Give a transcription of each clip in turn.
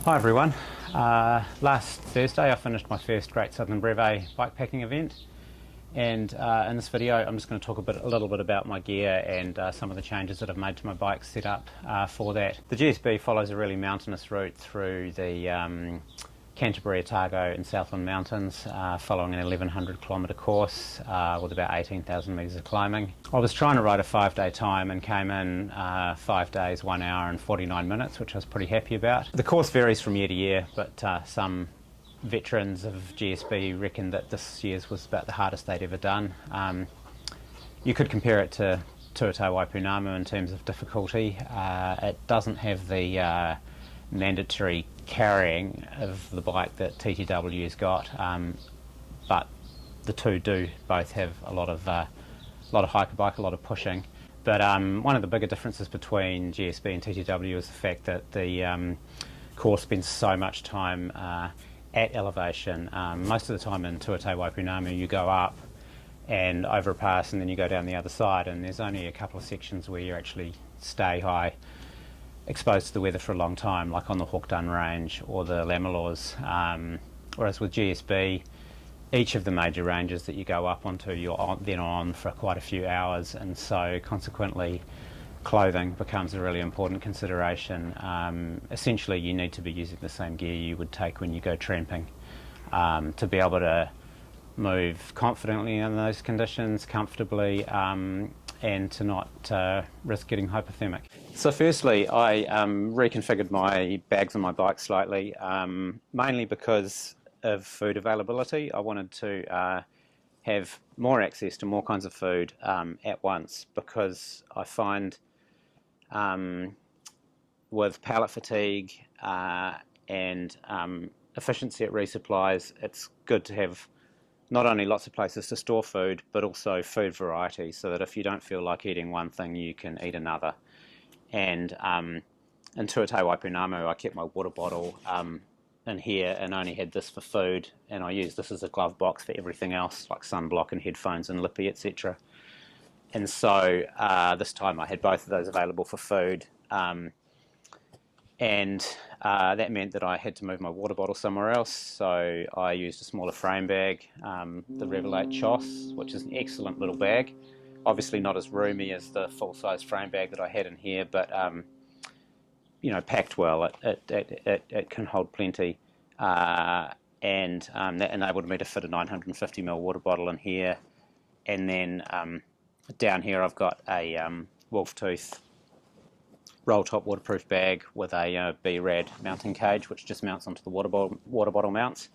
Hi everyone. Last Thursday I finished my first Great Southern Brevet bikepacking event, and in this video I'm just going to talk a little bit about my gear and some of the changes that I've made to my bike setup for that. The GSB follows a really mountainous route through the Canterbury, Otago and Southland Mountains, following an 1100 kilometre course with about 18,000 metres of climbing. I was trying to ride a 5-day time and came in 5 days, 1 hour and 49 minutes, which I was pretty happy about. The course varies from year to year, but some veterans of GSB reckon that this year's was about the hardest they'd ever done. You could compare it to Tuatau Waipunamu in terms of difficulty. It doesn't have the mandatory carrying of the bike that TTW's got, but the two do both have a lot of hiker bike, a lot of pushing. But one of the bigger differences between GSB and TTW is the fact that the course spends so much time at elevation. Most of the time in Tuatau Waipunamu you go up and over a pass and then you go down the other side, and there's only a couple of sections where you actually stay high, exposed to the weather for a long time, like on the Hawkdun range or the Lammerlaws. Whereas with GSB, each of the major ranges that you go up onto, you're then on for quite a few hours, and so consequently clothing becomes a really important consideration. Essentially you need to be using the same gear you would take when you go tramping to be able to move confidently in those conditions, comfortably, and to not risk getting hypothermic. So firstly, I reconfigured my bags on my bike slightly, mainly because of food availability. I wanted to have more access to more kinds of food at once, because I find with pallet fatigue and efficiency at resupplies, it's good to have not only lots of places to store food, but also food variety, so that if you don't feel like eating one thing, you can eat another. And in Tuatau Waipunamu, I kept my water bottle in here and only had this for food, and I used this as a glove box for everything else, like sunblock and headphones and lippy, etc. And so this time I had both of those available for food, and that meant that I had to move my water bottle somewhere else, so I used a smaller frame bag, the Revelate Choss, which is an excellent little bag. Obviously not as roomy as the full-size frame bag that I had in here, but you know, packed well. It can hold plenty, and that enabled me to fit a 950ml water bottle in here. And then down here I've got a wolf tooth roll top waterproof bag with a B-Rad mounting cage, which just mounts onto the water bottle mounts,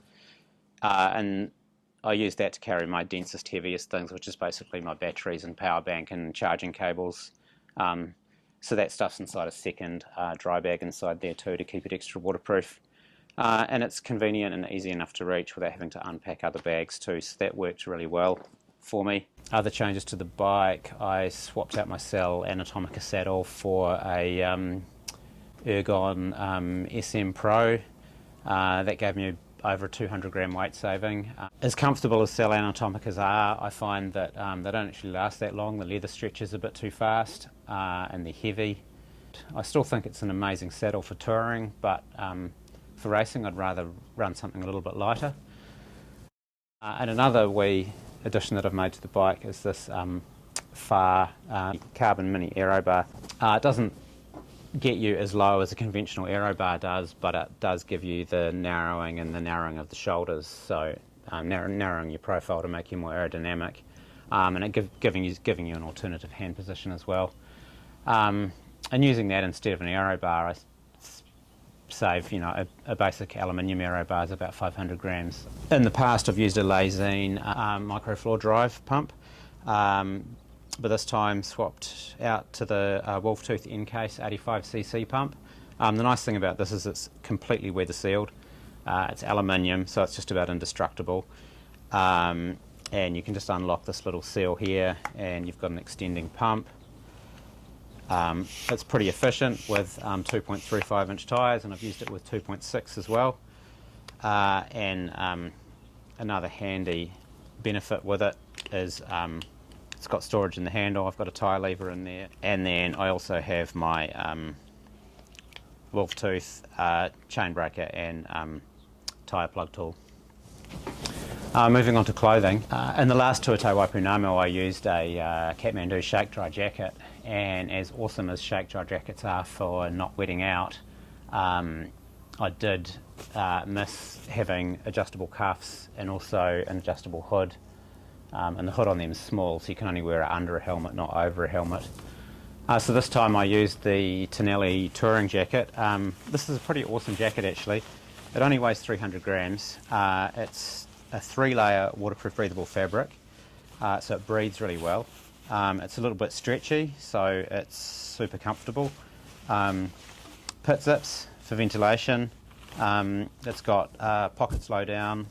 and I use that to carry my densest, heaviest things, which is basically my batteries and power bank and charging cables. So that stuff's inside a second dry bag inside there too, to keep it extra waterproof, and it's convenient and easy enough to reach without having to unpack other bags too, so that worked really well for me. Other changes to the bike: I swapped out my Cell Anatomica saddle for a Ergon SM Pro. That gave me over a 200 gram weight saving. As comfortable as Cell Anatomicas are, I find that they don't actually last that long. The leather stretches a bit too fast, and they're heavy. I still think it's an amazing saddle for touring, but for racing I'd rather run something a little bit lighter. And another wee addition that I've made to the bike is this Far carbon mini aero bar. It doesn't get you as low as a conventional aero bar does, but it does give you the narrowing of the shoulders, so narrowing your profile to make you more aerodynamic, and it giving you an alternative hand position as well. And using that instead of an aero bar, I save, you know, a basic aluminium aero bar is about 500 grams. In the past I've used a Lazine microfloor drive pump, but this time swapped out to the Wolftooth N-Case 85cc pump. The nice thing about this is it's completely weather sealed. It's aluminium, so it's just about indestructible, and you can just unlock this little seal here and you've got an extending pump. It's pretty efficient with 2.35 inch tyres, and I've used it with 2.6 as well. And another handy benefit with it is it's got storage in the handle. I've got a tyre lever in there, and then I also have my wolf tooth, chain breaker and tyre plug tool. Moving on to clothing. In the last tour to Waipounamu I used a Kathmandu shake dry jacket, and as awesome as shake dry jackets are for not wetting out, I did miss having adjustable cuffs and also an adjustable hood, and the hood on them is small, so you can only wear it under a helmet, not over a helmet. So this time I used the Tonelli touring jacket. This is a pretty awesome jacket actually. It only weighs 300 grams. It's a 3-layer waterproof breathable fabric, so it breathes really well. It's a little bit stretchy, so it's super comfortable. Pit zips for ventilation. It's got pocket slow down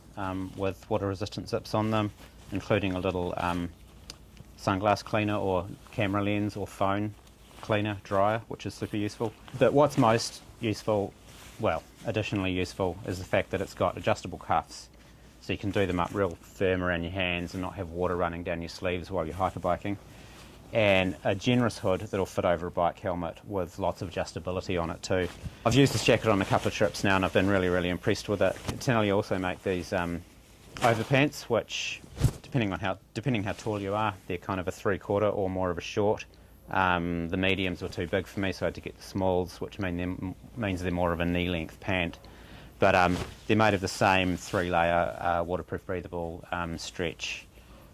with water resistant zips on them, including a little sunglass cleaner or camera lens or phone cleaner dryer, which is super useful. But what's most useful, well, additionally useful, is the fact that it's got adjustable cuffs, so you can do them up real firm around your hands and not have water running down your sleeves while you're hiker-biking, and a generous hood that'll fit over a bike helmet with lots of adjustability on it too. I've used this jacket on a couple of trips now and I've been really impressed with it. Tonelli also make these overpants, which depending how tall you are, they're kind of a 3/4 or more of a short. The mediums were too big for me, so I had to get the smalls, which means they're more of a knee-length pant. But they're made of the same 3-layer waterproof breathable stretch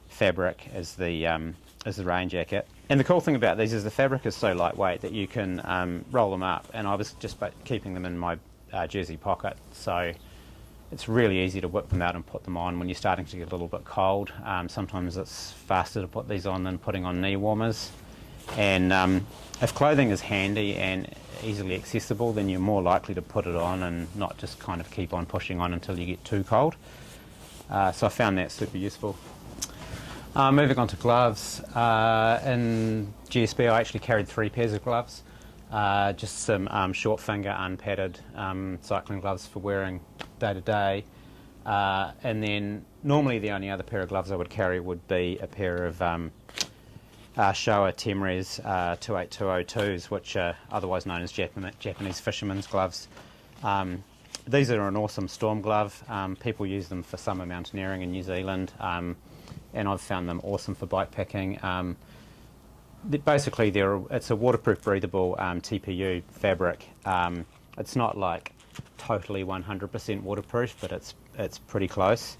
fabric as the rain jacket. And the cool thing about these is the fabric is so lightweight that you can roll them up, and I was just keeping them in my jersey pocket, so it's really easy to whip them out and put them on when you're starting to get a little bit cold. Sometimes it's faster to put these on than putting on knee warmers. And if clothing is handy and easily accessible, then you're more likely to put it on and not just kind of keep on pushing on until you get too cold. So I found that super useful. Moving on to gloves. In GSB I actually carried 3 pairs of gloves. Just some short finger unpadded cycling gloves for wearing day to day. And then normally the only other pair of gloves I would carry would be a pair of Showa Temres 28202s, which are otherwise known as Japanese fishermen's gloves. These are an awesome storm glove. People use them for summer mountaineering in New Zealand, and I've found them awesome for bikepacking. Basically, it's a waterproof breathable TPU fabric. It's not like totally 100% waterproof, but it's pretty close.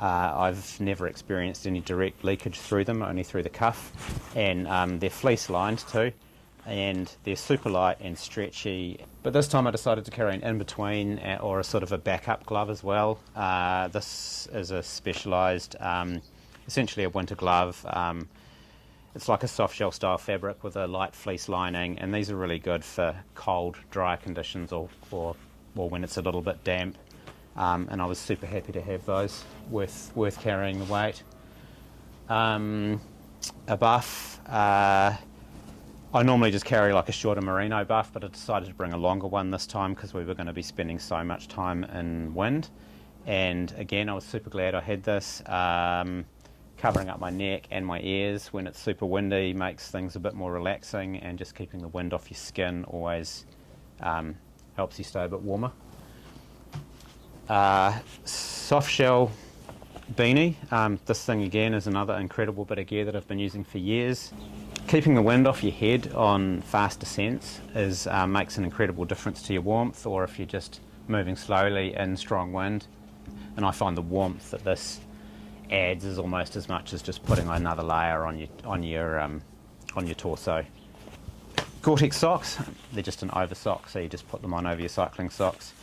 I've never experienced any direct leakage through them, only through the cuff, and they're fleece lined too, and they're super light and stretchy. But this time I decided to carry an in-between or a sort of a backup glove as well. This is a specialised, essentially a winter glove. It's like a soft shell style fabric with a light fleece lining, and these are really good for cold, dry conditions or when it's a little bit damp. And I was super happy to have those, worth carrying the weight. A buff. I normally just carry like a shorter merino buff, but I decided to bring a longer one this time because we were going to be spending so much time in wind. And again, I was super glad I had this. Covering up my neck and my ears when it's super windy makes things a bit more relaxing, and just keeping the wind off your skin always helps you stay a bit warmer. Soft shell beanie. This thing again is another incredible bit of gear that I've been using for years. Keeping the wind off your head on fast descents makes an incredible difference to your warmth, or if you're just moving slowly in strong wind. And I find the warmth that this adds is almost as much as just putting another layer on your torso. Gore-Tex socks, they're just an over sock, so you just put them on over your cycling socks.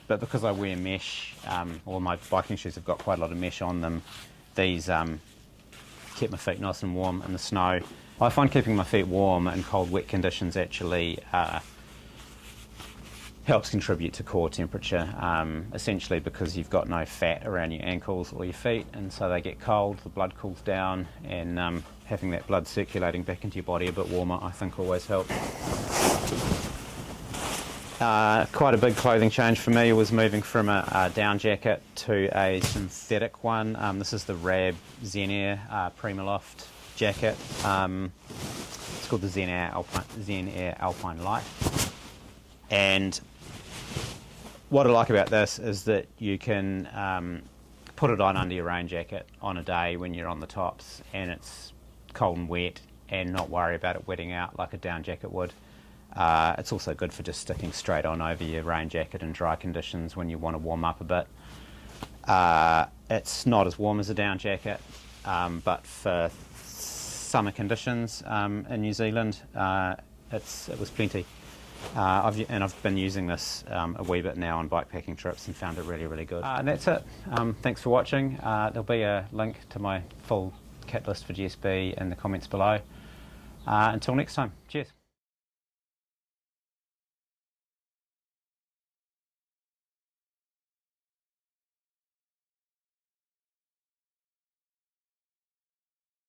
But because I wear mesh, or my biking shoes have got quite a lot of mesh on them, these keep my feet nice and warm in the snow. I find keeping my feet warm in cold, wet conditions actually helps contribute to core temperature, essentially because you've got no fat around your ankles or your feet, and so they get cold, the blood cools down, and having that blood circulating back into your body a bit warmer I think always helps. Quite a big clothing change for me was moving from a down jacket to a synthetic one. This is the Rab Zen Air Primaloft jacket. It's called the Zen Air Alpine Light. And what I like about this is that you can put it on under your rain jacket on a day when you're on the tops and it's cold and wet, and not worry about it wetting out like a down jacket would. It's also good for just sticking straight on over your rain jacket in dry conditions when you want to warm up a bit. It's not as warm as a down jacket, but for summer conditions in New Zealand, it was plenty. I've been using this a wee bit now on bikepacking trips and found it really, really good. And that's it. Thanks for watching. There'll be a link to my full kit list for GSB in the comments below. Until next time, cheers.